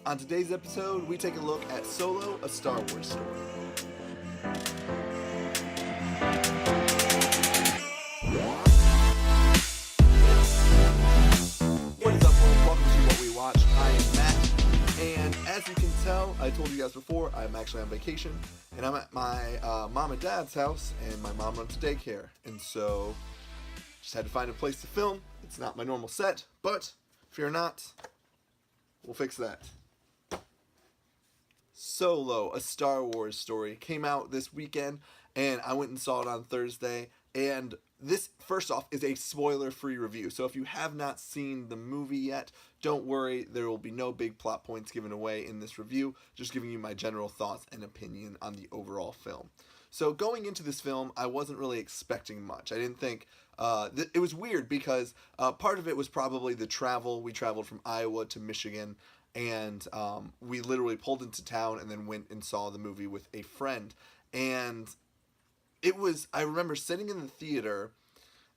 On today's episode, we take a look at Solo, a Star Wars story. What is up, folks? Welcome to What We Watch. I am Matt, and as you can tell, I told you guys before, I'm actually on vacation, and I'm at my mom and dad's house, and my mom runs daycare, and so just had to find a place to film. It's not my normal set, but fear not, we'll fix that. Solo, a Star Wars story, came out this weekend, and I went and saw it on Thursday. And this, first off, is a spoiler-free review. So if you have not seen the movie yet, don't worry. There will be no big plot points given away in this review. Just giving you my general thoughts and opinion on the overall film. So going into this film, I wasn't really expecting much. I didn't think... it was weird because part of it was probably the travel. We traveled from Iowa to Michigan. And we literally pulled into town and then went and saw the movie with a friend. And it was, I remember sitting in the theater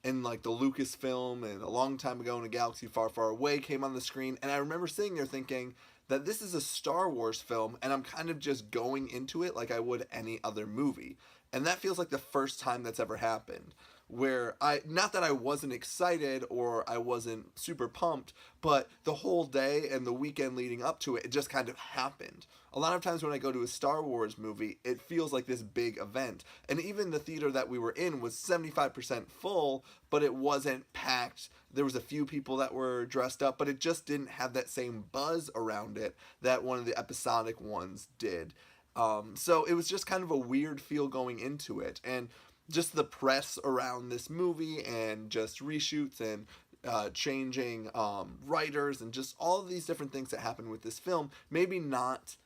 and like the Lucasfilm and A Long Time Ago in a Galaxy Far, Far Away came on the screen. And I remember sitting there thinking that this is a Star Wars film and I'm kind of just going into it like I would any other movie. And that feels like the first time that's ever happened. Where not that I wasn't excited or I wasn't super pumped, but the whole day and the weekend leading up to it, it just kind of happened. A lot of times when I go to a Star Wars movie, it feels like this big event. And even the theater that we were in was 75% full, but it wasn't packed. There was a few people that were dressed up, but it just didn't have that same buzz around it that one of the episodic ones did. So it was just kind of a weird feel going into it. And just the press around this movie and just reshoots and changing writers and just all of these different things that happen with this film. Maybe not,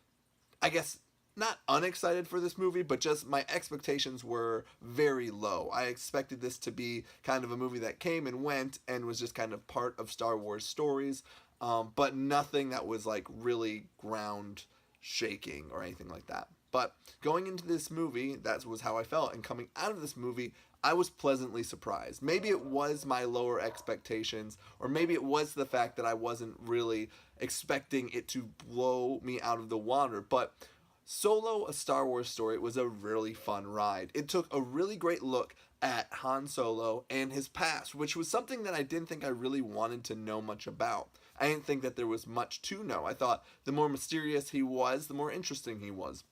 I guess, not unexcited for this movie, but just my expectations were very low. I expected this to be kind of a movie that came and went and was just kind of part of Star Wars stories, but nothing that was like really ground shaking or anything like that. But going into this movie, that was how I felt. And coming out of this movie, I was pleasantly surprised. Maybe it was my lower expectations, or maybe it was the fact that I wasn't really expecting it to blow me out of the water. But Solo, a Star Wars story, was a really fun ride. It took a really great look at Han Solo and his past, which was something that I didn't think I really wanted to know much about. I didn't think that there was much to know. I thought the more mysterious he was, the more interesting he was.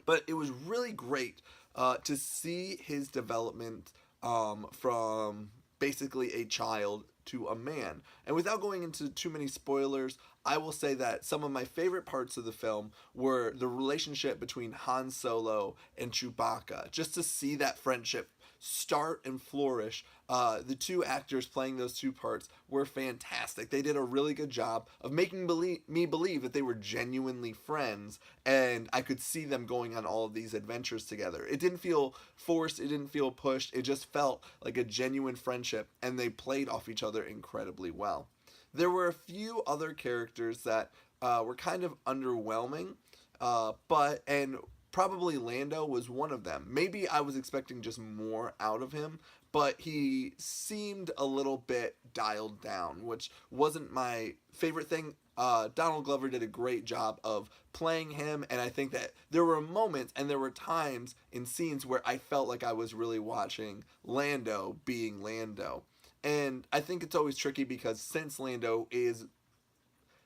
But it was really great to see his development from basically a child to a man. And without going into too many spoilers, I will say that some of my favorite parts of the film were the relationship between Han Solo and Chewbacca. Just to see that friendship start and flourish. The two actors playing those two parts were fantastic. They did a really good job of making me believe that they were genuinely friends, and I could see them going on all of these adventures together. It didn't feel forced, it didn't feel pushed, it just felt like a genuine friendship, and they played off each other incredibly well. There were a few other characters that were kind of underwhelming, and probably Lando was one of them. Maybe I was expecting just more out of him, but he seemed a little bit dialed down, which wasn't my favorite thing. Donald Glover did a great job of playing him, and I think that there were moments and there were times in scenes where I felt like I was really watching Lando being Lando. And I think it's always tricky because since Lando is,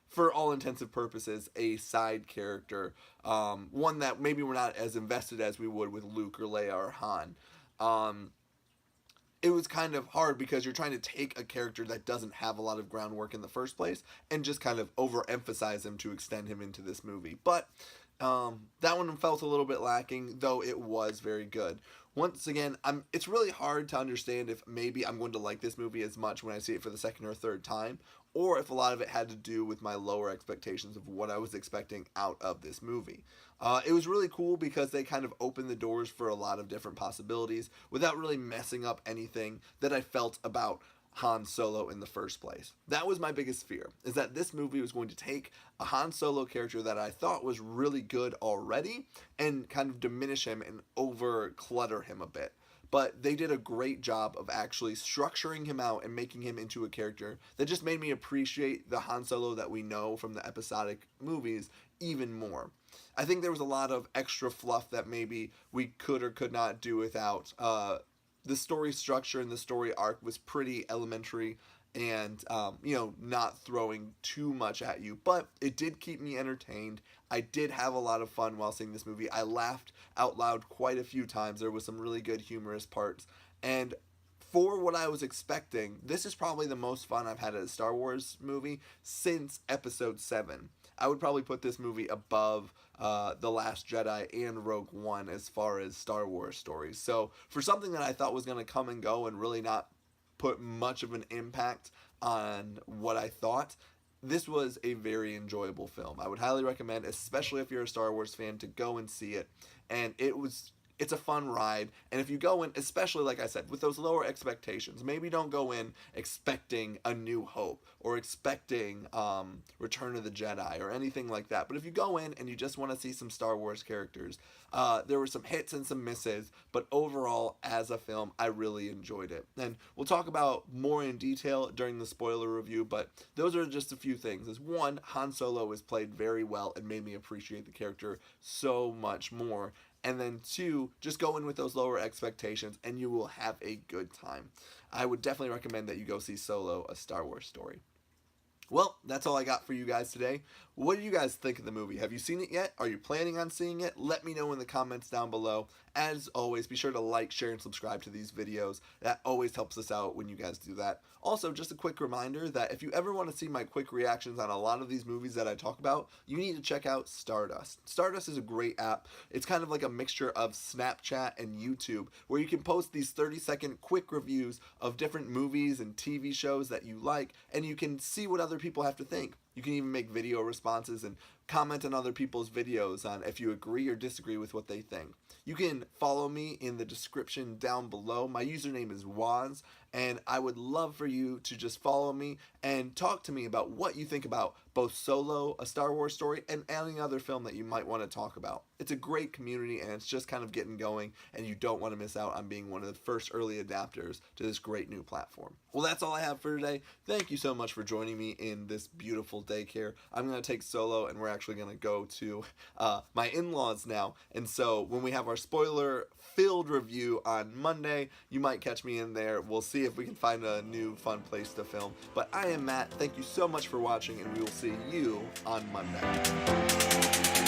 for all intensive purposes, a side character, one that maybe we're not as invested as we would with Luke or Leia or Han. It was kind of hard because you're trying to take a character that doesn't have a lot of groundwork in the first place and just kind of overemphasize him to extend him into this movie. But that one felt a little bit lacking, though it was very good. Once again, it's really hard to understand if maybe I'm going to like this movie as much when I see it for the second or third time, or if a lot of it had to do with my lower expectations of what I was expecting out of this movie. It was really cool because they kind of opened the doors for a lot of different possibilities without really messing up anything that I felt about Han Solo in the first place. That was my biggest fear, is that this movie was going to take a Han Solo character that I thought was really good already and kind of diminish him and over clutter him a bit. but they did a great job of actually structuring him out and making him into a character that just made me appreciate the Han Solo that we know from the episodic movies even more. I think there was a lot of extra fluff that maybe we could or could not do without. The story structure and the story arc was pretty elementary and, not throwing too much at you, but it did keep me entertained. I did have a lot of fun while seeing this movie. I laughed out loud quite a few times. There was some really good humorous parts, and for what I was expecting, this is probably the most fun I've had at a Star Wars movie since Episode 7. I would probably put this movie above The Last Jedi and Rogue One as far as Star Wars stories. So for something that I thought was going to come and go and really not put much of an impact on what I thought, this was a very enjoyable film. I would highly recommend, especially if you're a Star Wars fan, to go and see it. And it's a fun ride, and if you go in, especially like I said, with those lower expectations, maybe don't go in expecting A New Hope or expecting Return of the Jedi or anything like that. But if you go in and you just want to see some Star Wars characters, there were some hits and some misses, but overall, as a film, I really enjoyed it. And we'll talk about more in detail during the spoiler review, but those are just a few things. As one, Han Solo was played very well and made me appreciate the character so much more. And then two, just go in with those lower expectations and you will have a good time. I would definitely recommend that you go see Solo, A Star Wars Story. Well, that's all I got for you guys today. What do you guys think of the movie? Have you seen it yet? Are you planning on seeing it? Let me know in the comments down below. As always, be sure to like, share, and subscribe to these videos. That always helps us out when you guys do that. Also, just a quick reminder that if you ever want to see my quick reactions on a lot of these movies that I talk about, you need to check out Stardust. Stardust is a great app. It's kind of like a mixture of Snapchat and YouTube, where you can post these 30-second quick reviews of different movies and TV shows that you like, and you can see what other people have to think. You can even make video responses and comment on other people's videos on if you agree or disagree with what they think. You can follow me in the description down below. My username is Waz, and I would love for you to just follow me and talk to me about what you think about both Solo, A Star Wars Story, and any other film that you might want to talk about. It's a great community, and it's just kind of getting going, and you don't want to miss out on being one of the first early adapters to this great new platform. Well, that's all I have for today. Thank you so much for joining me in this beautiful daycare. I'm going to take Solo, and we're actually going to go to my in-laws now, and so when we have our spoiler-filled review on Monday, you might catch me in there. We'll see if we can find a new fun place to film. But I am Matt. Thank you so much for watching, and we will see you on Monday.